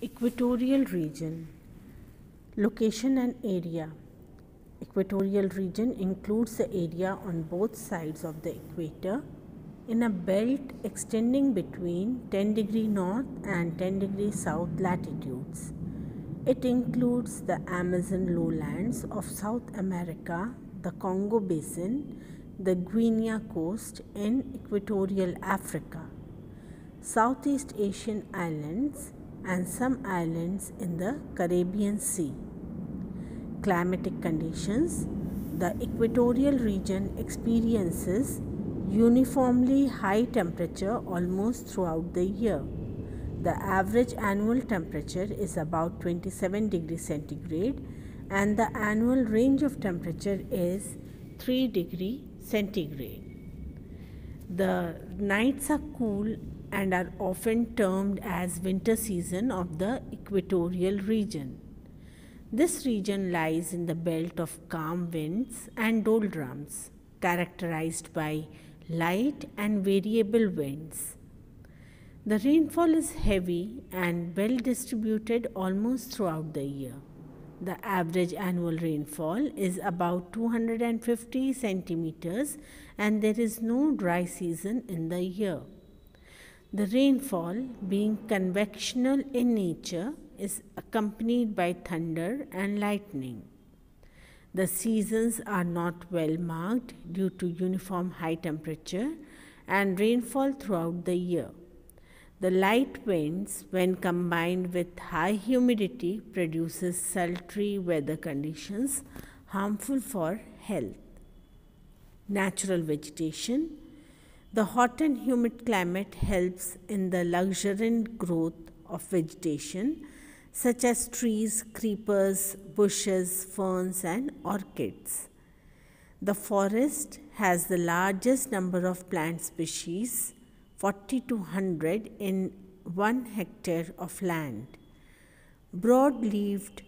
Equatorial region. Location and area. Equatorial region includes the area on both sides of the equator in a belt extending between 10° north and 10° south latitudes. It includes the Amazon lowlands of South America, the Congo Basin, the Guinea coast in equatorial Africa, Southeast Asian islands, and some islands in the Caribbean Sea. Climatic conditions. The equatorial region experiences uniformly high temperature almost throughout the year. The average annual temperature is about 27 degrees centigrade and the annual range of temperature is 3 degrees centigrade. The nights are cool and are often termed as winter season of the equatorial region. This region lies in the belt of calm winds and doldrums, characterized by light and variable winds. The rainfall is heavy and well distributed almost throughout the year. The average annual rainfall is about 250 centimeters and there is no dry season in the year. The rainfall, being convectional in nature, is accompanied by thunder and lightning. The seasons are not well marked due to uniform high temperature and rainfall throughout the year. The light winds, when combined with high humidity, produces sultry weather conditions harmful for health. Natural vegetation. The hot and humid climate helps in the luxuriant growth of vegetation such as trees, creepers, bushes, ferns, and orchids. The forest has the largest number of plant species, 40 to 100 in 1 hectare of land. Broad-leaved,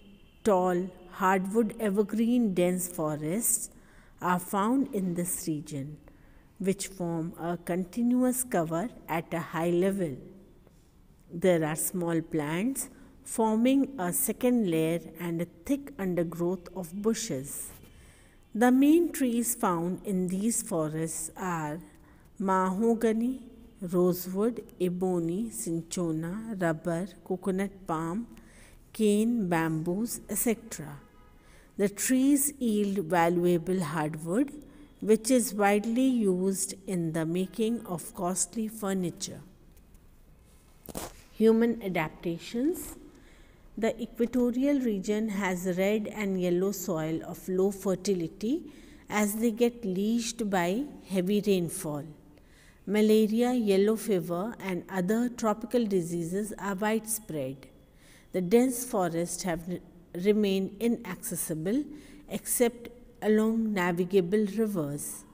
tall, hardwood evergreen dense forests are found in this region, which form a continuous cover at a high level. There are small plants forming a second layer and a thick undergrowth of bushes. The main trees found in these forests are mahogany, rosewood, ebony, cinchona, rubber, coconut palm, cane, bamboos, etc. The trees yield valuable hardwood, which is widely used in the making of costly furniture. Human adaptations. The equatorial region has red and yellow soil of low fertility as they get leached by heavy rainfall. Malaria, yellow fever, and other tropical diseases are widespread. The dense forests have remained inaccessible except along navigable rivers.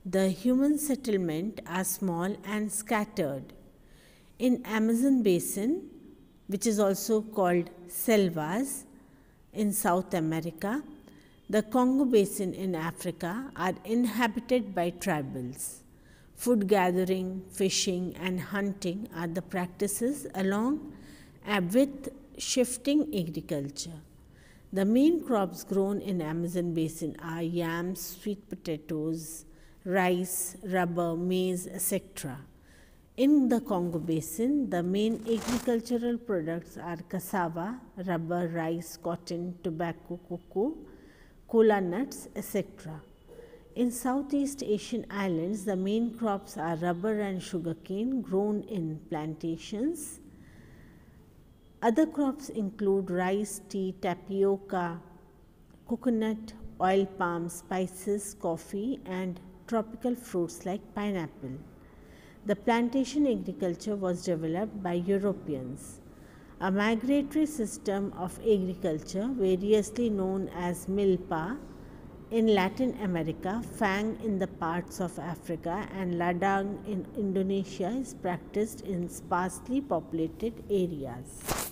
The human settlements are small and scattered. In Amazon basin, which is also called selvas in South America, the Congo basin in Africa are inhabited by tribals. Food gathering, fishing, and hunting are the practices along with shifting agriculture. The main crops grown in Amazon basin are yams, sweet potatoes, rice, rubber, maize, etc. In the Congo basin, the main agricultural products are cassava, rubber, rice, cotton, tobacco, cocoa, cola nuts, etc. In Southeast Asian islands, the main crops are rubber and sugarcane grown in plantations. Other crops include rice, tea, tapioca, coconut, oil palm, spices, coffee, and tropical fruits like pineapple. The plantation agriculture was developed by Europeans. A migratory system of agriculture, variously known as milpa, in Latin America, Fang in the parts of Africa, and Ladang in Indonesia is practiced in sparsely populated areas.